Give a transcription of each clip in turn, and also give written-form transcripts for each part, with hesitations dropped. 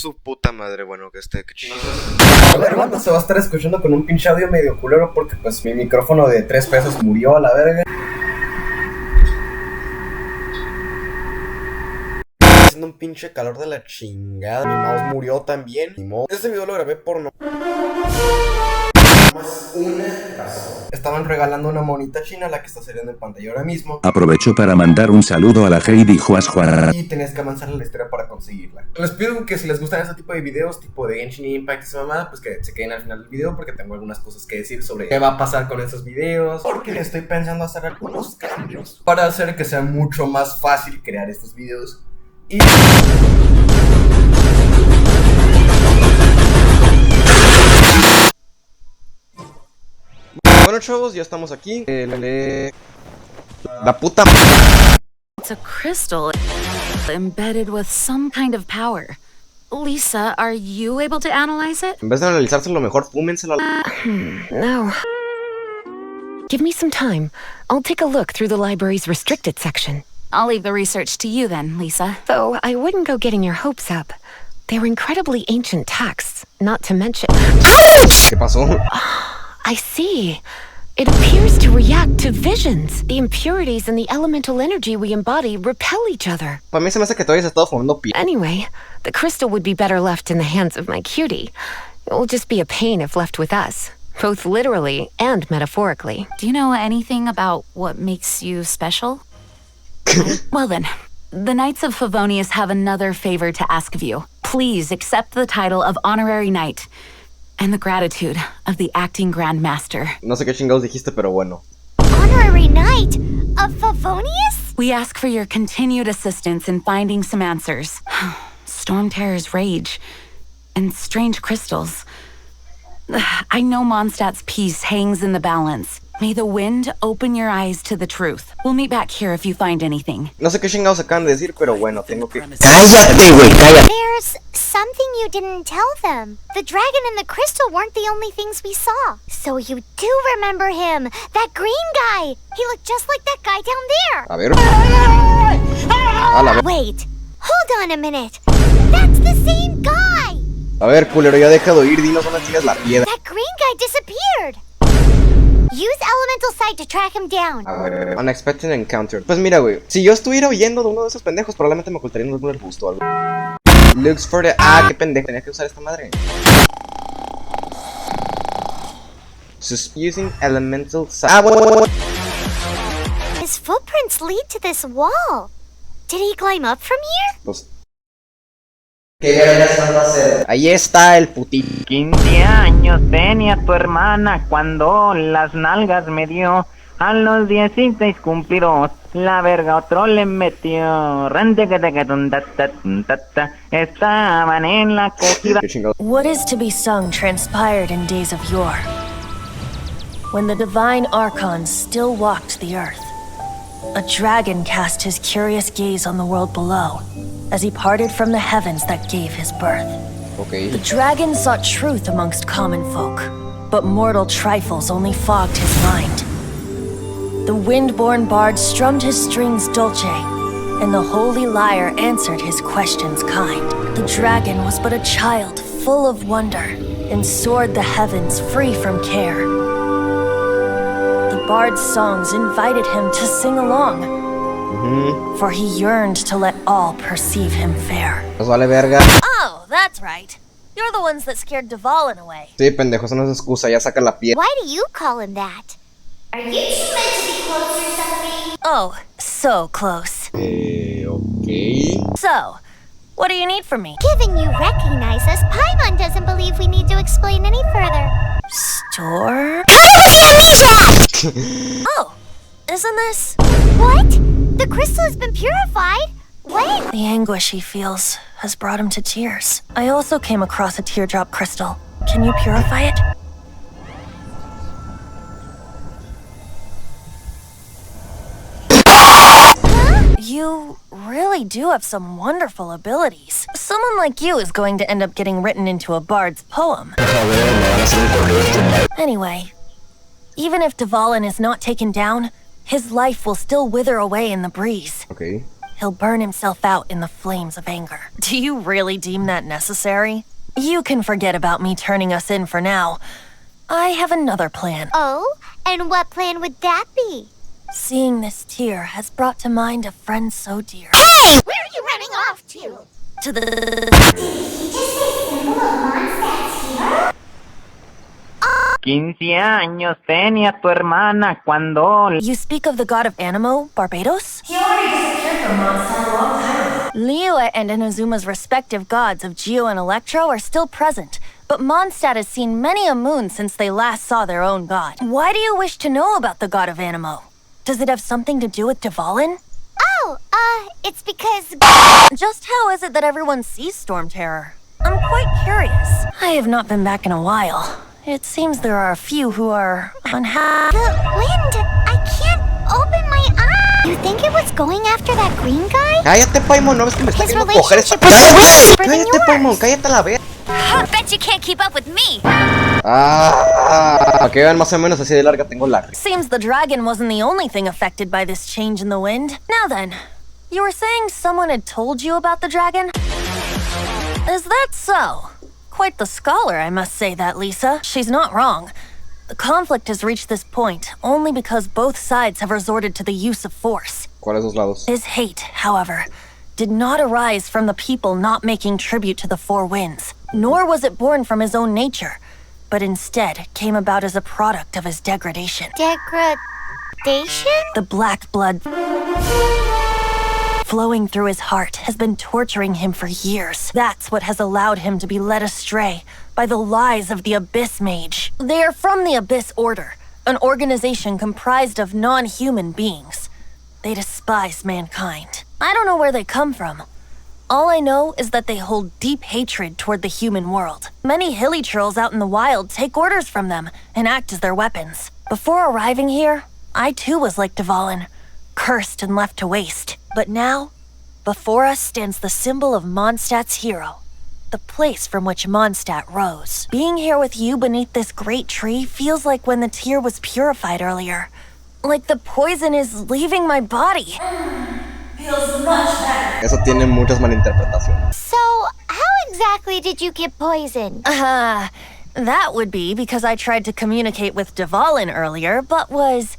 su puta madre, bueno, que qué chido. A ver, banda, se va a estar escuchando con un pinche audio medio culero porque pues mi micrófono de 3 pesos murió a la verga. Haciendo un pinche calor de la chingada. Mi mouse murió también. Ni modo. Este video lo grabé por no más una razón. Estaban regalando una monita china, la que está saliendo en pantalla ahora mismo. Aprovecho para mandar un saludo a la Heidi Juasjua. Y tenías que avanzar en la historia para conseguirla. Les pido que si les gustan este tipo de videos, tipo de Genshin Impact y esa mamada, pues que se queden al final del video porque tengo algunas cosas que decir sobre qué va a pasar con esos videos. Porque estoy pensando hacer algunos cambios para hacer que sea mucho más fácil crear estos videos. Y... bueno, chavos, ya estamos aquí. La puta. It's a crystal embedded with some kind of power. Lisa, are you able to analyze it? En vez de analizárselo mejor, fúmenselo. No. Give me some time. I'll take a look through the library's restricted section. I'll leave the research to you then, Lisa. Though I wouldn't go getting your hopes up. They're incredibly ancient texts, not to mention... ¿Qué pasó? I see. It appears to react to visions. The impurities and the elemental energy we embody repel each other. Para mí se me hace que todavía se está formando pie. Anyway, the crystal would be better left in the hands of my cutie. It will just be a pain if left with us, both literally and metaphorically. Do you know anything about what makes you special? Well then, the Knights of Favonius have another favor to ask of you. Please accept the title of Honorary Knight. And the gratitude of the acting Grand Master. No sé qué chingados dijiste, pero bueno. Honorary Knight of Favonius? We ask for your continued assistance in finding some answers. Storm Terror's rage and strange crystals. I know Mondstadt's peace hangs in the balance. May the wind open your eyes to the truth. We'll meet back here if you find anything. No sé qué chingados acaban de decir, pero bueno, tengo que... ¡Cállate, güey! ¡Cállate! There's something you didn't tell them. The dragon and the crystal weren't the only things we saw. So you do remember him. That green guy. He looked just like that guy down there. A ver... A la ver... Wait. Hold on a minute. That's the same guy. A ver, culero, ya deja de oír. Dinos dónde tienes la piedra. That green guy disappeared. Use Elemental Sight to track him down. A ver, unexpected encounter. Pues mira, güey, si yo estuviera huyendo de uno de esos pendejos, probablemente me ocultaría en algún arbusto o algo. Looks for the... Ah, qué pendejo, tenía que usar esta madre. Using Elemental Sight. Ah, bueno. His footprints lead to this wall. Did he climb up from here? Pues... ¿Qué vergas van a hacer? Ahí está el putito. 15 años tenía tu hermana cuando las nalgas me dio. A los 16 cumplidos, la verga otro le metió. Estaban en la cogida. What is to be sung transpired in days of yore, when the divine archons still walked the earth. A dragon cast his curious gaze on the world below, as he parted from the heavens that gave his birth. Okay. The dragon sought truth amongst common folk, but mortal trifles only fogged his mind. The wind-born bard strummed his strings dulce, and the holy lyre answered his questions kind. The dragon was but a child full of wonder, and soared the heavens free from care. The bard's songs invited him to sing along, for he yearned to let all perceive him fair. Nos vale verga. Oh, that's right. You're the ones that scared Dvalin away. Sí, pendejo, eso no es excusa, ya saca la piedra. Why do you call him that? Are you two meant to be close or something? Oh, so close. Okay. So, what do you need from me? Given you recognize us, Paimon doesn't believe we need to explain any further. Store? Oh, isn't this? What? The crystal has been purified? When? The anguish he feels has brought him to tears. I also came across a teardrop crystal. Can you purify it? You really do have some wonderful abilities. Someone like you is going to end up getting written into a bard's poem. Anyway, even if Dvalin is not taken down, his life will still wither away in the breeze. Okay. he'll burn himself out in the flames of anger. Do you really deem that necessary? You can forget about me turning us in for now. I have another plan. Oh? And what plan would that be? Seeing this tear has brought to mind a friend so dear. Hey! Where are you running off to? To the... Did you just say symbol of Mondstadt's hero? 15 años tenía tu hermana cuando... You speak of the god of Animo, Barbados? He already disappeared from Mondstadt a long time ago. Liyue and Inazuma's respective gods of Geo and Electro are still present, but Mondstadt has seen many a moon since they last saw their own god. Why do you wish to know about the god of Animo? Does it have something to do with Dvalin? Oh, it's because... Just how is it that everyone sees Storm Terror? I'm quite curious. I have not been back in a while. It seems there are a few who are unhappy. The wind! I can't open my eyes! You think it was going after that green guy? Cállate, Paimon, no ves que me está His queriendo coger esta... relationship is deeper than Cállate, Paimon, yours. cállate la vez. Bet you can't keep up with me. Para que vean más o menos así de larga tengo la... Seems the dragon wasn't the only thing affected by this change in the wind. Now then, you were saying someone had told you about the dragon? Is that so? Quite the scholar, I must say that, Lisa. She's not wrong. The conflict has reached this point only because both sides have resorted to the use of force. ¿Cuáles dos lados? His hate, however, did not arise from the people not making tribute to the Four Winds, nor was it born from his own nature, but instead came about as a product of his degradation. Degradation? The black blood flowing through his heart has been torturing him for years. That's what has allowed him to be led astray by the lies of the Abyss Mage. They are from the Abyss Order, an organization comprised of non-human beings. They despise mankind. I don't know where they come from. All I know is that they hold deep hatred toward the human world. Many hilly trolls out in the wild take orders from them and act as their weapons. Before arriving here, I too was like Dvalin, cursed and left to waste. But now, before us stands the symbol of Mondstadt's hero, the place from which Mondstadt rose. Being here with you beneath this great tree feels like when the tear was purified earlier. Like the poison is leaving my body. Feels much better. Eso tiene muchas malinterpretaciones. So, how exactly did you get poisoned? That would be because I tried to communicate with Dvalin earlier, but was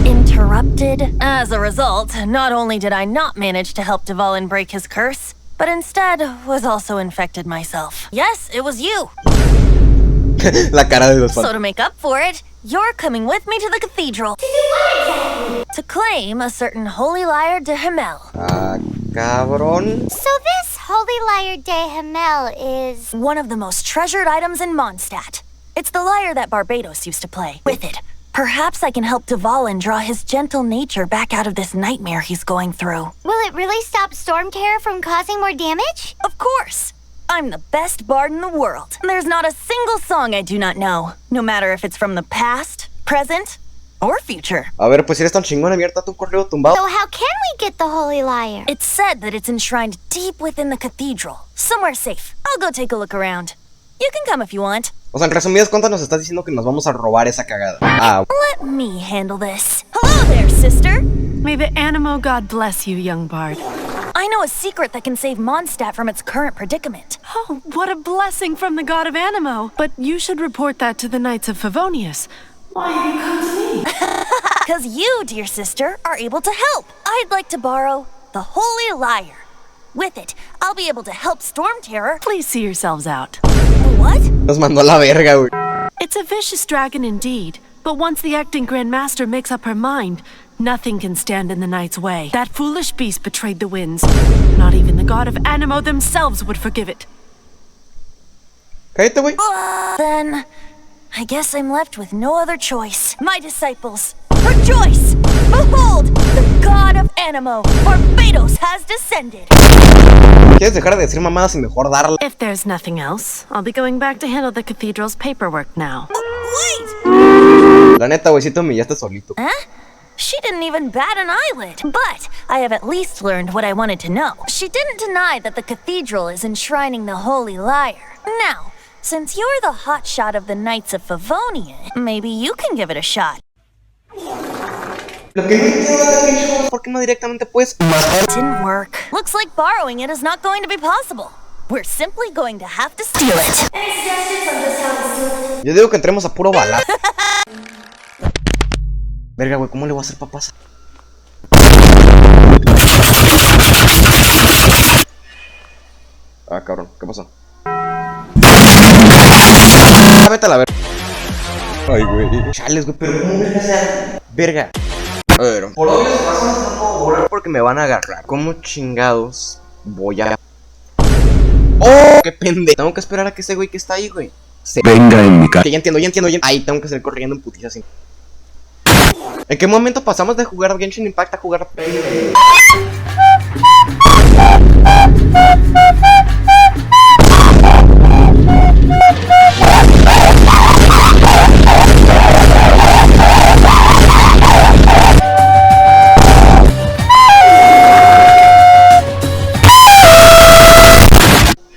interrupted. As a result, not only did I not manage to help Dvalin break his curse, but instead was also infected myself. Yes, it was you. La cara de los So fans. to make up for it, you're coming with me to the cathedral. To do what exactly? To claim a certain holy lyre de Himmel. Ah, cabrón. So this Holy Lyre de Himmel is... One of the most treasured items in Mondstadt. It's the lyre that Barbados used to play. With it, perhaps I can help Dvalin draw his gentle nature back out of this nightmare he's going through. Will it really stop Storm Terror from causing more damage? Of course! I'm the best bard in the world. There's not a single song I do not know, no matter if it's from the past, present, or future. A ver, pues si eres tan chingón, abierta tu correo tumbado. So how can we get the Holy Lyre? It's said that it's enshrined deep within the cathedral, somewhere safe. I'll go take a look around. You can come if you want. O sea, en resumidas cuentas nos estás diciendo que nos vamos a robar esa cagada. Ah, Let me handle this. Hello there, sister! May the Animo god bless you, young bard. I know a secret that can save Mondstadt from its current predicament. Oh, what a blessing from the god of Animo. But you should report that to the Knights of Favonius. Why have you come to me? Because you, dear sister, are able to help. I'd like to borrow the Holy Lyre. With it, I'll be able to help Storm Terror. Please see yourselves out. What? nos mandó a la verga, güey. It's a vicious dragon indeed, but once the acting Grand Master makes up her mind, nothing can stand in the Knight's way. That foolish beast betrayed the winds. Not even the god of Animo themselves would forgive it. Cállate, güey. Then, I guess I'm left with no other choice. My disciples, rejoice! Behold, the god of Animo, Barbados has descended! ¿Quieres dejar de decir mamadas y mejor darla? If there's nothing else, I'll be going back to handle the cathedral's paperwork now. Wait! La neta, güey, sí te humillaste solito. Huh? She didn't even bat an eyelid. But I have at least learned what I wanted to know. She didn't deny that the cathedral is enshrining the Holy Lyre. Now, since you're the hotshot of the Knights of Favonia, maybe you can give it a shot. Lo que no entiendo es por qué no directamente pues. Didn't work. Looks like borrowing it is not going to be possible. We're simply going to have to steal it. Any suggestions on just how to steal it? Yo digo que entremos a puro bala. Verga, güey, ¿cómo le voy a hacer para pasar? Ah, cabrón, ¿qué pasó? Vete a la verga. Ay, güey. Chales, güey, pero ¿cómo me hacer? Verga. A ver, por obvias razones no puedo volar porque me van a agarrar. ¿Cómo chingados voy a...? ¡Oh! ¡Qué pendejo! Tengo que esperar a que ese güey que está ahí, güey. Venga en mi cara. Ya entiendo. Ahí tengo que salir corriendo en putiza así. ¿En qué momento pasamos de jugar Genshin Impact a jugar Payday?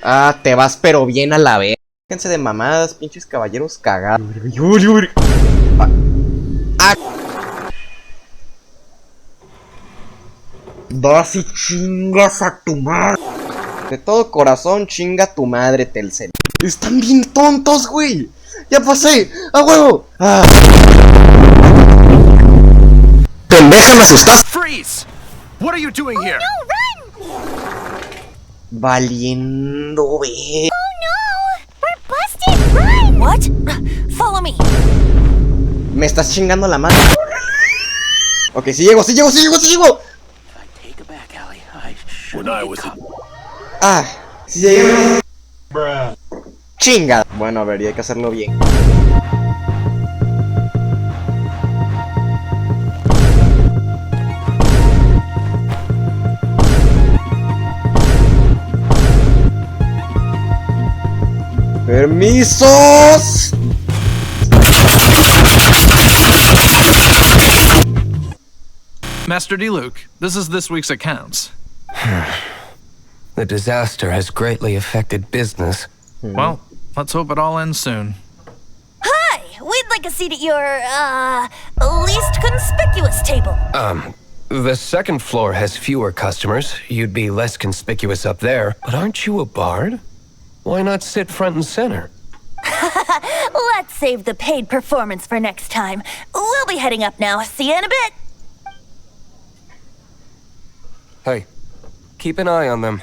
Ah, te vas pero bien a la vez. Déjense de mamadas, pinches caballeros cagados. Ah. Vas y chingas a tu madre. De todo corazón, chinga a tu madre, Telcel. Están bien tontos, güey. Ya pasé, a huevo. Ah. Pendeja, me asustas. Freeze! What are you doing here? No, run! Valiendo, Oh no! We're busted! Run! What? Follow me. Me estás chingando la madre. Ok, sí llego. When I was a... Ah, sí llegué. Chinga. Bueno, a ver, y hay que hacerlo bien. ¡Permisos! Master D-Luke, this is this week's accounts. The disaster has greatly affected business. Well, let's hope it all ends soon. Hi! We'd like a seat at your, least conspicuous table. The second floor has fewer customers. You'd be less conspicuous up there. But aren't you a bard? Why not sit front and center? Let's save the paid performance for next time. We'll be heading up now. See you in a bit. Hey, keep an eye on them.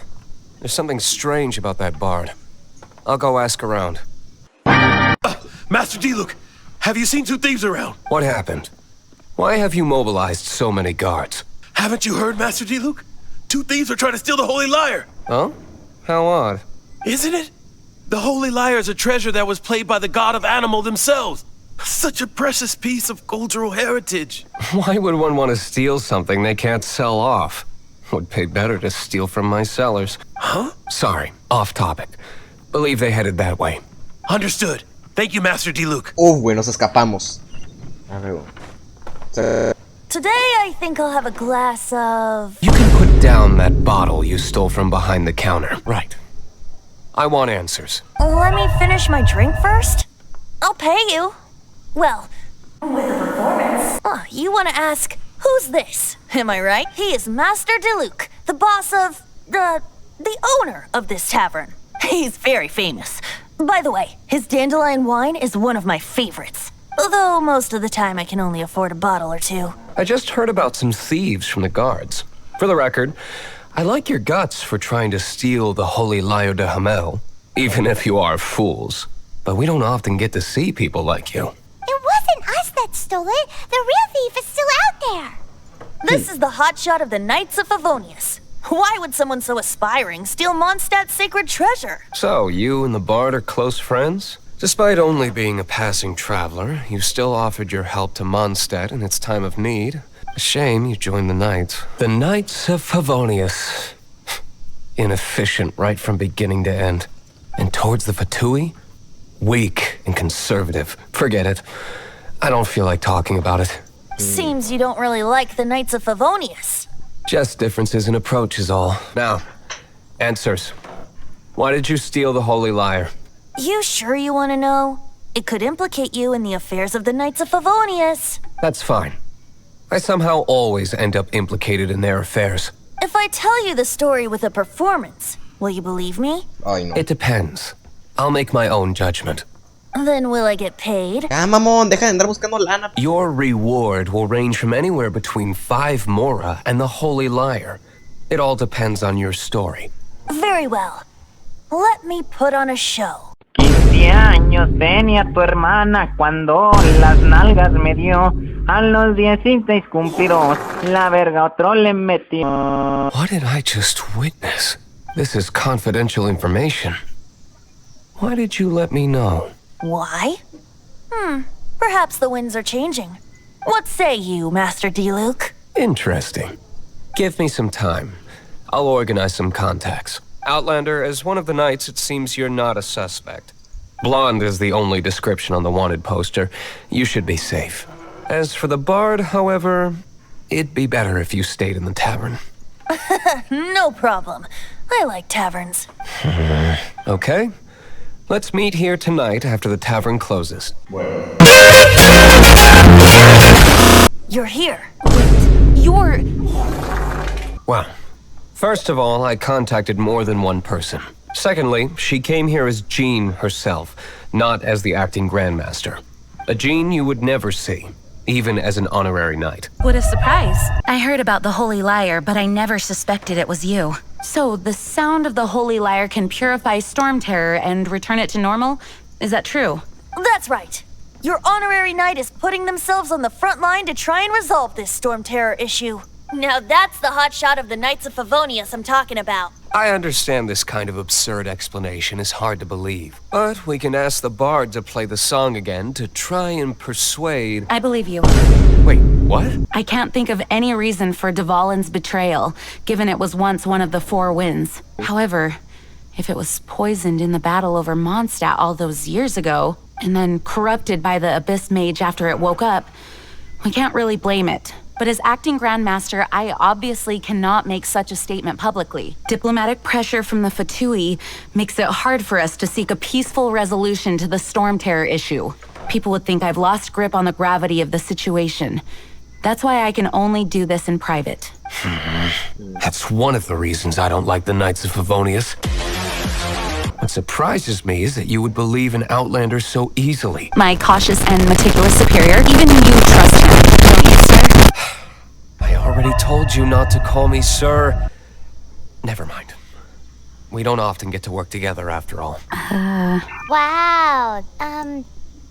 There's something strange about that bard. I'll go ask around. Master D-Luke, have you seen two thieves around? What happened? Why have you mobilized so many guards? Haven't you heard, Master D-Luke? Two thieves are trying to steal the Holy Lyre. Oh? How odd. Isn't it? The Holy Lyre is a treasure that was played by the god of animal themselves. Such a precious piece of cultural heritage. Why would one want to steal something they can't sell off? Would pay better to steal from my sellers. Huh? Sorry, off topic. Believe they headed that way. Understood. Thank you, Master D-Luke. Güey, nos escapamos. A ver. Today I think I'll have a glass of... You can put down that bottle you stole from behind the counter. Right. I want answers. Let me finish my drink first. I'll pay you. Well, with a performance. Oh, you want to ask, who's this? Am I right? He is Master D-Luke, the boss of... the owner of this tavern. He's very famous. By the way, his dandelion wine is one of my favorites. Although most of the time I can only afford a bottle or two. I just heard about some thieves from the guards. For the record, I like your guts for trying to steal the Holy Lyre de Hamel, even if you are fools. But we don't often get to see people like you. It wasn't us that stole it. The real thief is still out there. This is the hotshot of the Knights of Favonius. Why would someone so aspiring steal Mondstadt's sacred treasure? So, you and the bard are close friends? Despite only being a passing traveler, you still offered your help to Mondstadt in its time of need. A shame you joined the Knights. The Knights of Favonius. Inefficient right from beginning to end. And towards the Fatui? Weak and conservative. Forget it. I don't feel like talking about it. Seems you don't really like the Knights of Favonius. Just differences in approach is all. Now, answers. Why did you steal the Holy Lyre? You sure you want to know? It could implicate you in the affairs of the Knights of Favonius. That's fine. I somehow always end up implicated in their affairs. If I tell you the story with a performance, will you believe me? Ay, no. It depends. I'll make my own judgment. Then will I get paid? Ah, mamón, deja de andar buscando lana. Your reward will range from anywhere between 5 mora and the Holy Liar. It all depends on your story. Very well. Let me put on a show. 15 años tenía tu hermana cuando las nalgas me dio. A los 16 cumplidos, la verga otro le metió. What did I just witness? This is confidential information. Why did you let me know? Why? Perhaps the winds are changing. What say you, Master D-Luke? Interesting. Give me some time. I'll organize some contacts. Outlander, as one of the knights, it seems you're not a suspect. Blonde is the only description on the wanted poster. You should be safe. As for the bard, however, it'd be better if you stayed in the tavern. No problem. I like taverns. Okay. Let's meet here tonight after the tavern closes. You're here. Wait, you're... Well, first of all, I contacted more than one person. Secondly, she came here as Jean herself, not as the acting Grandmaster. A Jean you would never see, even as an honorary knight. What a surprise. I heard about the Holy Liar, but I never suspected it was you. So, the sound of the Holy Liar can purify Storm Terror and return it to normal? Is that true? That's right. Your honorary knight is putting themselves on the front line to try and resolve this Storm Terror issue. Now that's the hotshot of the Knights of Favonius I'm talking about. I understand this kind of absurd explanation is hard to believe, but we can ask the bard to play the song again to try and persuade... I believe you. Wait, what? I can't think of any reason for Dvalin's betrayal, given it was once one of the 4 winds. However, if it was poisoned in the battle over Mondstadt all those years ago, and then corrupted by the Abyss Mage after it woke up, we can't really blame it. But as acting Grandmaster, I obviously cannot make such a statement publicly. Diplomatic pressure from the Fatui makes it hard for us to seek a peaceful resolution to the Storm Terror issue. People would think I've lost grip on the gravity of the situation. That's why I can only do this in private. That's one of the reasons I don't like the Knights of Favonius. What surprises me is that you would believe an Outlander so easily. My cautious and meticulous superior, even you trust him, don't you, sir? I already told you not to call me sir. Never mind. We don't often get to work together after all. Wow.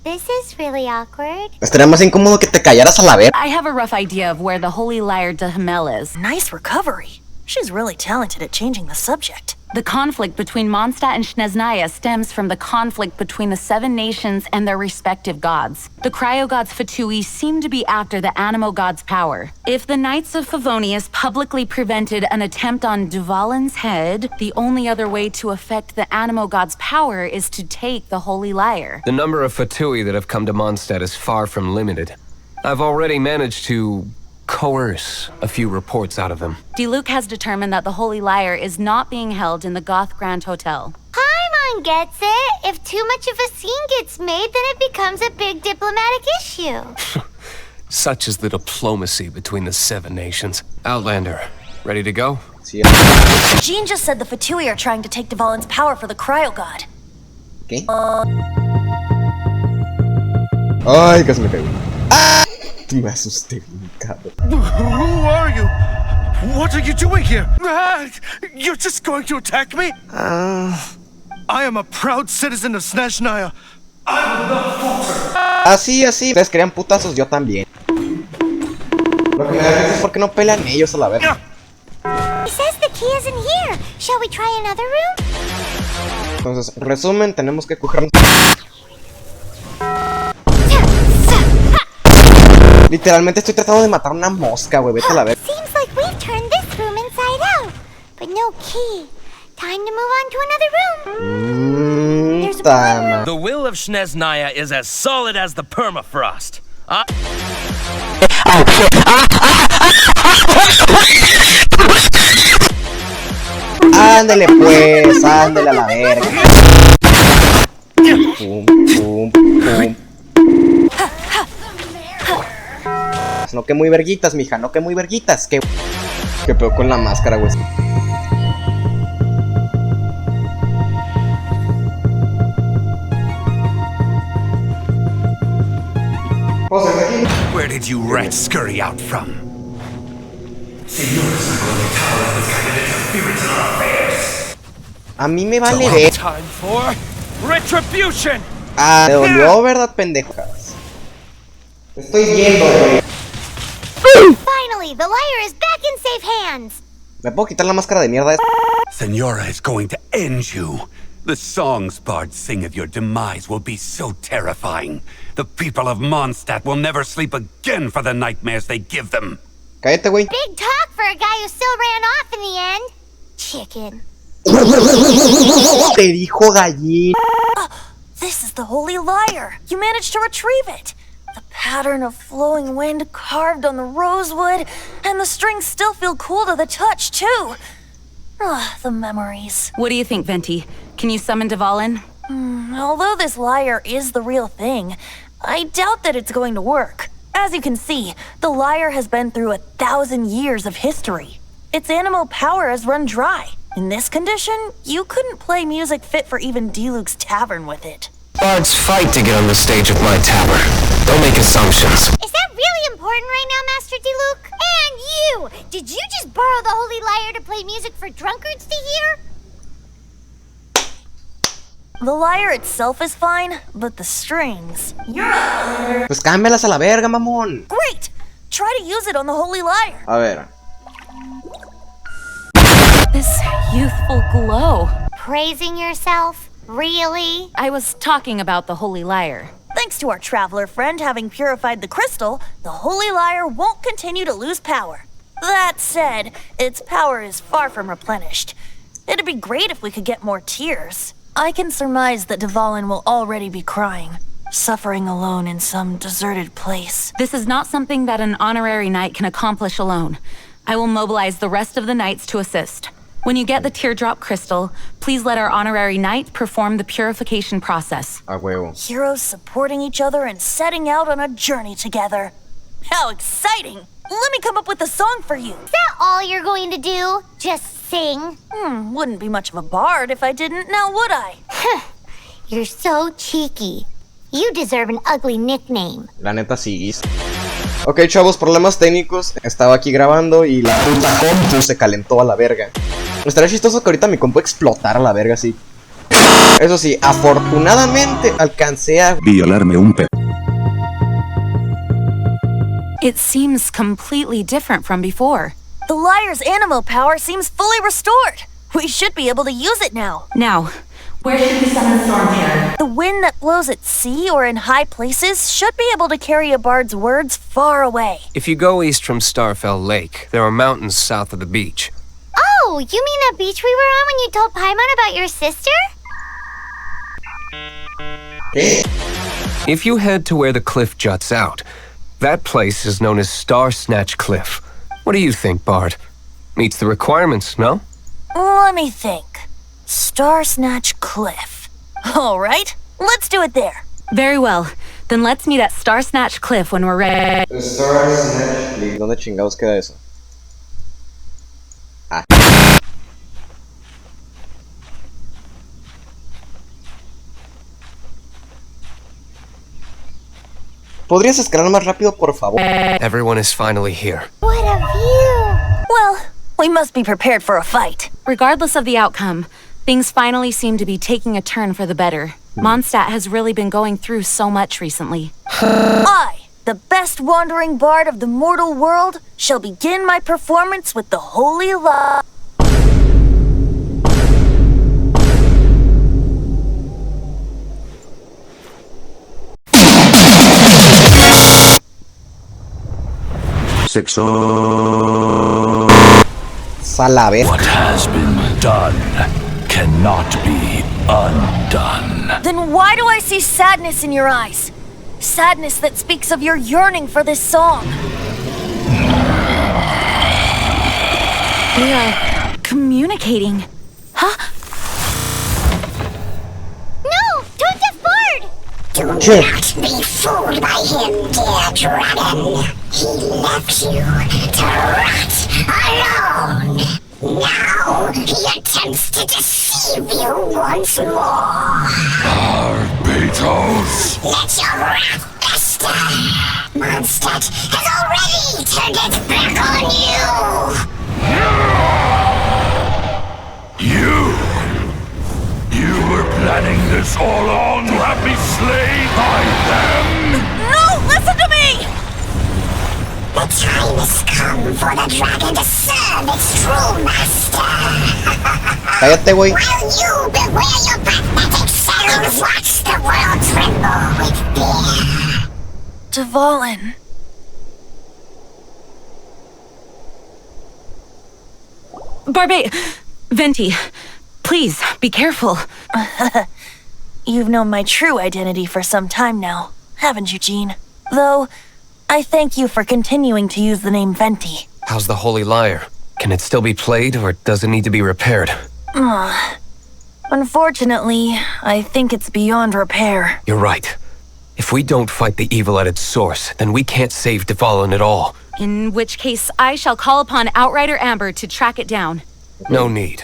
This is really awkward. Estaría más incómodo que te callaras a la vez. I have a rough idea of where the Holy Liar de Hamel is. Nice recovery. She's really talented at changing the subject. The conflict between Mondstadt and Snezhnaya stems from the conflict between the 7 nations and their respective gods. The cryo-gods Fatui seem to be after the Animo god's power. If the Knights of Favonius publicly prevented an attempt on Dvalin's head, the only other way to affect the Animo god's power is to take the Holy Liar. The number of Fatui that have come to Mondstadt is far from limited. I've already managed to coerce a few reports out of them. D-Luke has determined that the Holy Liar is not being held in the Goth Grand Hotel. Paimon gets it. If too much of a scene gets made, then it becomes a big diplomatic issue. Such is the diplomacy between the 7 nations. Outlander, ready to go? Jean just said the Fatui are trying to take Dvalin's power for the cryo god. ¿Qué? Ay, casi me pego. ¡Ah! Me asusté, cabrón. Who are you? What are you doing here? You're just going to attack me? I am a proud citizen of Snezhnaya. I will not falter. Así. Ustedes querían putazos, yo también. Lo que me da risa es porque no pelean ellos a la vez. He says the key isn't here. Shall we try another room? Entonces, resumen, tenemos que cogernos. Literalmente estoy tratando de matar una mosca, güey. Vete a la vez. Seems like we've turned this room inside out. But no key. Time to move on to another room. There's one room. The will of Snezhnaya is as solid as the permafrost. Ándale pues, ándale a la verga. Pum. No que muy verguitas, mija, no que muy verguitas. ¿Qué peor con la máscara, güey? Where did you rats scurry out from? Señores, I'm going to tolerate this kind of interference in our affairs. A mí me vale ver. Time for retribution. Ah, me dolió, ¿verdad, pendejas? Estoy viendo, güey. Finally, the liar is back in safe hands. ¿Me puedo quitar la máscara de mierda? Senora is going to end you. The songs bards sing of your demise will be so terrifying. The people of Mondstadt will never sleep again for the nightmares they give them. Cállate, güey. Big talk for a guy who still ran off in the end. Chicken. Te dijo gallina. This is the Holy Lyre. You managed to retrieve it. The pattern of flowing wind carved on the rosewood, and the strings still feel cool to the touch, too. The memories. What do you think, Venti? Can you summon Dvalin? Although this lyre is the real thing, I doubt that it's going to work. As you can see, the lyre has been through 1,000 years of history. Its animal power has run dry. In this condition, you couldn't play music fit for even Diluc's tavern with it. Bards fight to get on the stage of my tower. Don't make assumptions. Is that really important right now, Master Diluc? And you! Did you just borrow the Holy Lyre to play music for drunkards to hear? The lyre itself is fine, but the strings... Pues cámbialas a la verga, mamón. Great! Try to use it on the Holy Lyre. A ver. This youthful glow. Praising yourself? Really? I was talking about the Holy Lyre. Thanks to our traveler friend having purified the crystal, the Holy Lyre won't continue to lose power. That said, its power is far from replenished. It'd be great if we could get more tears. I can surmise that Dvalin will already be crying, suffering alone in some deserted place. This is not something that an honorary knight can accomplish alone. I will mobilize the rest of the knights to assist. When you get the teardrop crystal, please let our honorary knight perform the purification process. A huevo. Heroes supporting each other and setting out on a journey together. How exciting! Let me come up with a song for you. Is that all you're going to do? Just sing? Wouldn't be much of a bard if I didn't, now would I? You're so cheeky. You deserve an ugly nickname. La neta sí. Ok, chavos, problemas técnicos. Estaba aquí grabando y la puta compu se calentó a la verga. Estaría chistoso que ahorita mi compu explotara a la verga así. Eso sí, afortunadamente alcancé a violarme un pe... It seems completely different from before. The lyre's animal power seems fully restored. We should be able to use it now. Now, where should we summon Stormterror? The wind that blows at sea or in high places should be able to carry a bard's words far away. If you go east from Starfell Lake, there are mountains south of the beach. Oh, you mean that beach we were on when you told Paimon about your sister? If you head to where the cliff juts out, that place is known as Star Snatch Cliff. What do you think, Bard? Meets the requirements, no? Let me think. Star Snatch Cliff. All right, let's do it there. Very well. Then let's meet at Star Snatch Cliff when we're ready. Star Snatch Cliff. ¿Dónde chingados queda eso? Ah. ¿Podrías escalar más rápido, por favor? Everyone is finally here. What a view! Well, we must be prepared for a fight. Regardless of the outcome, things finally seem to be taking a turn for the better. Mondstadt has really been going through so much recently. I, the best wandering bard of the mortal world, shall begin my performance with the Holy Law. Sexo. Salabe. What has been done cannot be undone. Then why do I see sadness in your eyes? Sadness that speaks of your yearning for this song. We are communicating. Huh? No! Don't Bard! Do not be fooled by him, dear dragon. He left you to rot alone. Now he attempts to deceive you once more. Barbatos! Let your wrath fester. Mondstadt has already turned its back on You were planning this all along to have me slain by them? No, listen to me! The time has come for the dragon to serve its true master. Cállate, güey. While you beware your pathetic selves, watch the world tremble with fear. Dvalin. Venti, please, be careful. You've known my true identity for some time now, haven't you, Jean? Though, I thank you for continuing to use the name Venti. How's the Holy Lyre? Can it still be played, or does it need to be repaired? Unfortunately, I think it's beyond repair. You're right. If we don't fight the evil at its source, then we can't save Dvalin at all. In which case, I shall call upon Outrider Amber to track it down. No need.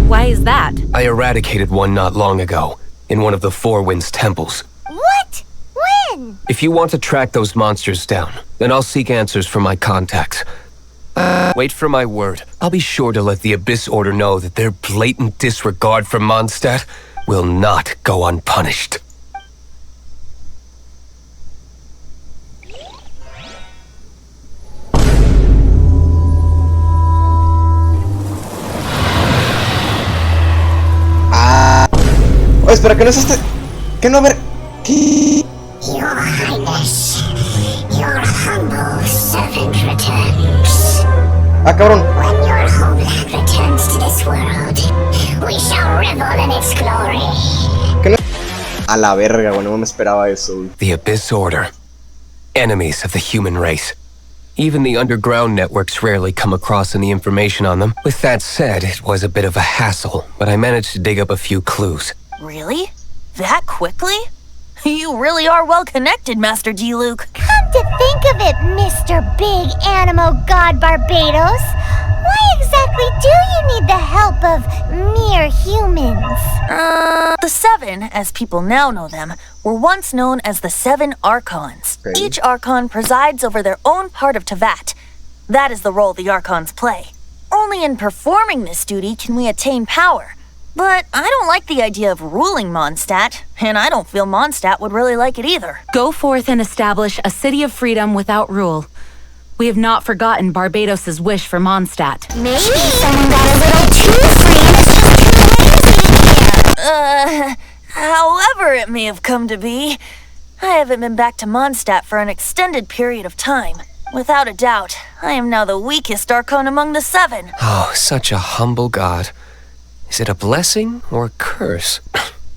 Why is that? I eradicated one not long ago, in one of the Four Winds temples. What? When? If you want to track those monsters down, then I'll seek answers from my contacts. Wait for my word. I'll be sure to let the Abyss Order know that their blatant disregard for Mondstadt will not go unpunished. Oye, espera, que no es este... Que no, a ver... ¿Qué? Your Highness, your humble servant returns. Ah, cabrón. When your homeland returns to this world, we shall revel in its glory. ¿Qué no? A la verga, güey, no me esperaba eso, güey. The Abyss Order. Enemies of the human race. Even the underground networks rarely come across any information on them. With that said, it was a bit of a hassle, but I managed to dig up a few clues. Really? That quickly? You really are well connected, Master G. Luke. Come to think of it, Mr. Big Animal God Barbados, why exactly do you need the help of mere humans? The Seven, as people now know them, were once known as the Seven Archons. Okay. Each Archon presides over their own part of Teyvat. That is the role the Archons play. Only in performing this duty can we attain power. But I don't like the idea of ruling Mondstadt, and I don't feel Mondstadt would really like it either. Go forth and establish a city of freedom without rule. We have not forgotten Barbados' wish for Mondstadt. Maybe someone got a little too free and is just too lazy. However it may have come to be, I haven't been back to Mondstadt for an extended period of time. Without a doubt, I am now the weakest Archon among the Seven. Oh, such a humble god. Is it a blessing or a curse?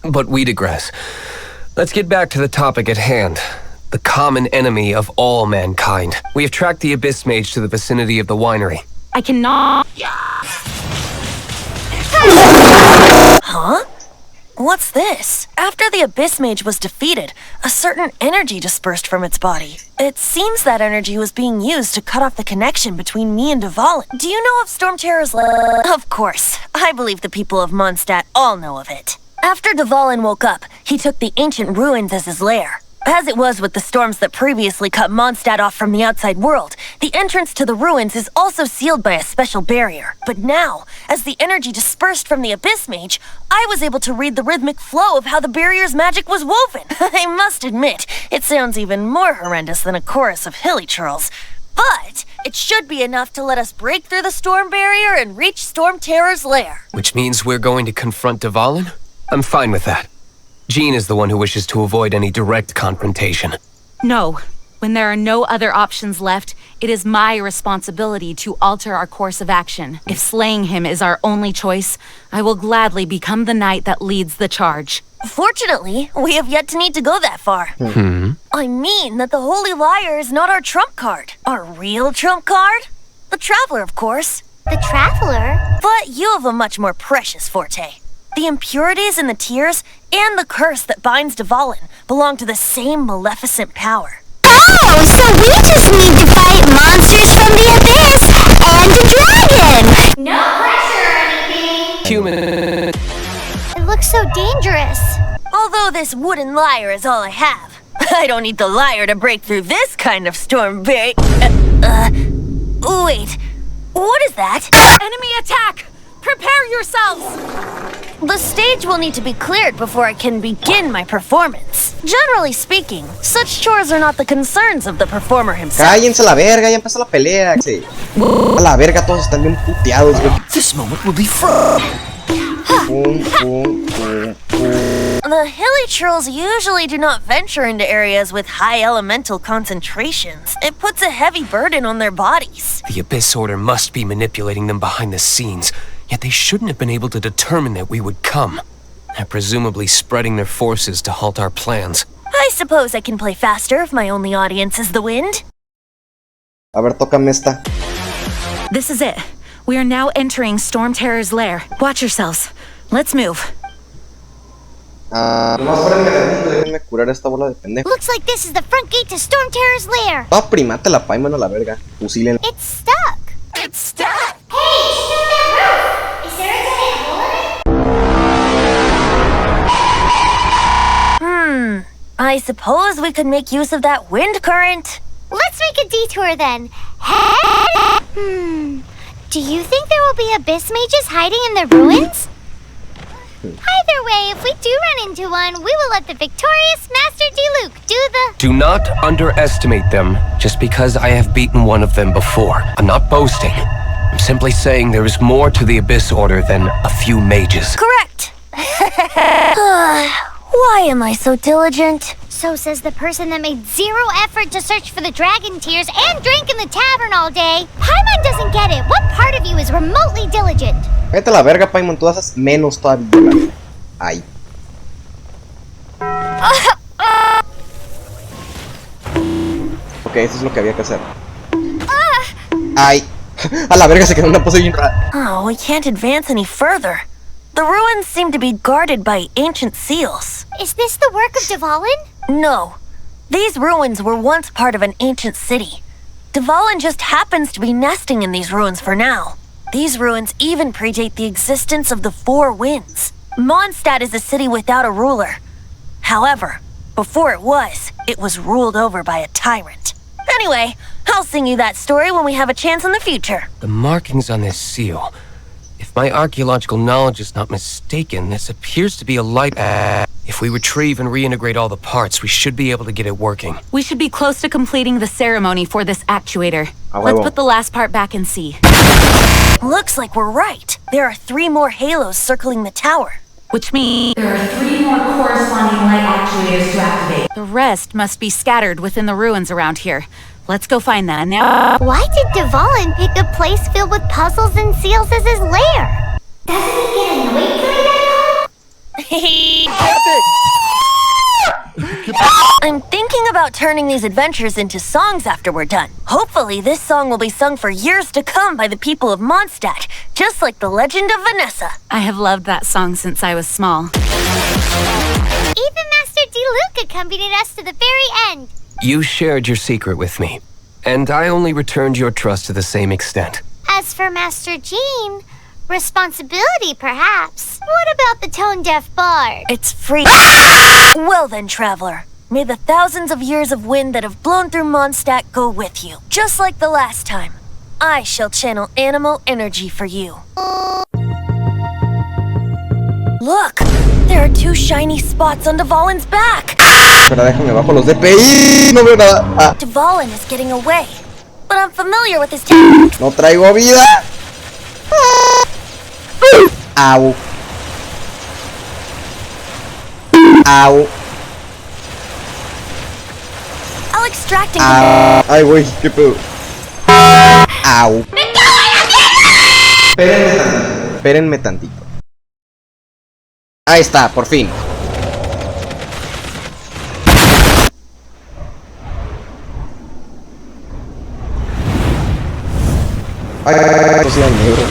But we digress. Let's get back to the topic at hand. The common enemy of all mankind. We have tracked the Abyss Mage to the vicinity of the winery. I cannot... Huh? What's this? After the Abyss Mage was defeated, a certain energy dispersed from its body. It seems that energy was being used to cut off the connection between me and Dvalin. Do you know of Storm Terror's Of course. I believe the people of Mondstadt all know of it. After Dvalin woke up, he took the ancient ruins as his lair. As it was with the storms that previously cut Mondstadt off from the outside world, the entrance to the ruins is also sealed by a special barrier. But now, as the energy dispersed from the Abyss Mage, I was able to read the rhythmic flow of how the barrier's magic was woven. I must admit, it sounds even more horrendous than a chorus of hilly churls. But it should be enough to let us break through the storm barrier and reach Storm Terror's lair. Which means we're going to confront Dvalin? I'm fine with that. Jean is the one who wishes to avoid any direct confrontation. No. When there are no other options left, it is my responsibility to alter our course of action. If slaying him is our only choice, I will gladly become the knight that leads the charge. Fortunately, we have yet to need to go that far. I mean that the Holy Lyre is not our trump card. Our real trump card? The Traveler, of course. The Traveler? But you have a much more precious forte. The impurities in the tears and the curse that binds Dvalin belong to the same maleficent power. Oh, so we just need to fight monsters from the abyss and a dragon! No pressure or anything! Human. It looks so dangerous. Although this wooden lyre is all I have, I don't need the lyre to break through this kind of storm wait, what is that? Enemy attack! Prepare yourselves! The stage will need to be cleared before I can begin my performance. Generally speaking, such chores are not the concerns of the performer himself. Cállense la verga, ya empezó la pelea. Sí. A la verga, todos están bien puteados, güey. This moment will be fun. The hilly trolls usually do not venture into areas with high elemental concentrations. It puts a heavy burden on their bodies. The Abyss Order must be manipulating them behind the scenes, yet they shouldn't have been able to determine that we would come. They're presumably spreading their forces to halt our plans. I suppose I can play faster if my only audience is the wind. A ver, tócame esta. This is it. We are now entering Storm Terror's lair. Watch yourselves. Let's move. Nomás espérenme tantito, déjenme curar esta bola de pendejo. Looks like this is the front gate to Storm Terror's lair. Va, primate la paimano a la verga. Fusilen. It's stuck. It's stuck! Hey, check that roof. Is there a giant hole in it? I suppose we could make use of that wind current. Let's make a detour then. Do you think there will be abyss mages hiding in the ruins? Either way, if we do run into one, we will let the victorious Master D-Luke do the... Do not underestimate them just because I have beaten one of them before. I'm not boasting. I'm simply saying there is more to the Abyss Order than a few mages. Correct. Why am I so diligent? So says the person that made zero effort to search for the dragon tears and drank in the tavern all day. Paimon doesn't get it. What part of you is remotely diligent? Vete a la verga, Paimon, tú haces menos todavía. Ay. Ok, eso es lo que había que hacer. Ay. A la verga, se quedó en una pose bien rara. Oh, we can't advance any further. The ruins seem to be guarded by ancient seals. Is this the work of Dvalin? No. These ruins were once part of an ancient city. Dvalin just happens to be nesting in these ruins for now. These ruins even predate the existence of the Four Winds. Mondstadt is a city without a ruler. However, before it was ruled over by a tyrant. Anyway, I'll sing you that story when we have a chance in the future. The markings on this seal. If my archaeological knowledge is not mistaken, this appears to be a light... If we retrieve and reintegrate all the parts, we should be able to get it working. We should be close to completing the ceremony for this actuator. Let's put the last part back and see. Looks like we're right. There are 3 more halos circling the tower. Which means there are 3 more corresponding light actuators to activate. The rest must be scattered within the ruins around here. Let's go find them. Why did Dvalin pick a place filled with puzzles and seals as his lair? Doesn't he get annoyed doing that? I'm thinking about turning these adventures into songs after we're done. Hopefully this song will be sung for years to come by the people of Mondstadt, just like the legend of Vanessa. I have loved that song since I was small. Even Master D-Luke accompanied us to the very end. You shared your secret with me, and I only returned your trust to the same extent. As for Master Jean, responsibility perhaps. What about the tone-deaf bard? It's free. Well then, traveler. May the thousands of years of wind that have blown through Mondstadt go with you. Just like the last time, I shall channel animal energy for you. Look! There are 2 shiny spots on Dvalin's back! Espera, déjame bajo los DPI. No veo nada. Dvalin is getting away, but I'm familiar with his tactics. No traigo vida. Au. Au. I'll extract and... Ay, güey, qué pedo. Au. Espérenme tantito. Ahí está, por fin. Ay, esto sí da miedo.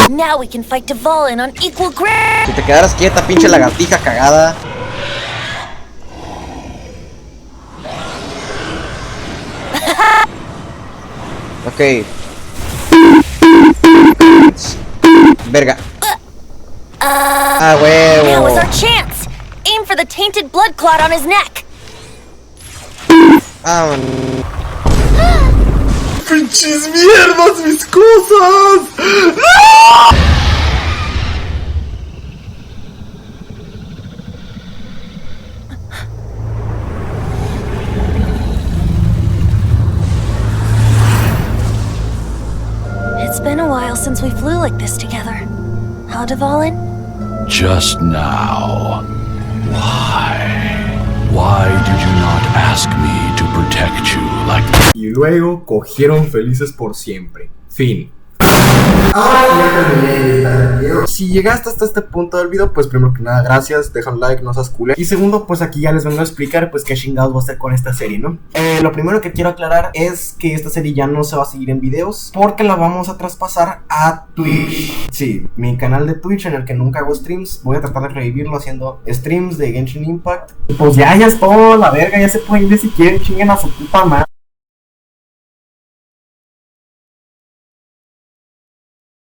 Now we can fight Dvalin on equal ground. Si te quedaras quieta, pinche lagartija cagada. Ok. Verga. Ah, huevo. Now is our chance. Aim for the tainted blood clot on his neck. Ah, pinches mierdas, mis cosas. ¡No! It's been a while since we flew like this together. Huh, Dvalin? Just now. Why did you not ask me to protect you like that? Y luego cogieron felices por siempre. Fin. Si llegaste hasta este punto del video, pues primero que nada, gracias, deja un like, no seas culé. Y segundo, pues aquí ya les vengo a explicar pues qué chingados voy a hacer con esta serie, ¿no? Lo primero que quiero aclarar es que esta serie ya no se va a seguir en videos, porque la vamos a traspasar a Twitch. Sí, mi canal de Twitch en el que nunca hago streams, voy a tratar de revivirlo haciendo streams de Genshin Impact. Pues ya es todo, la verga, ya se pueden ir si quieren, chinguen a su puta madre.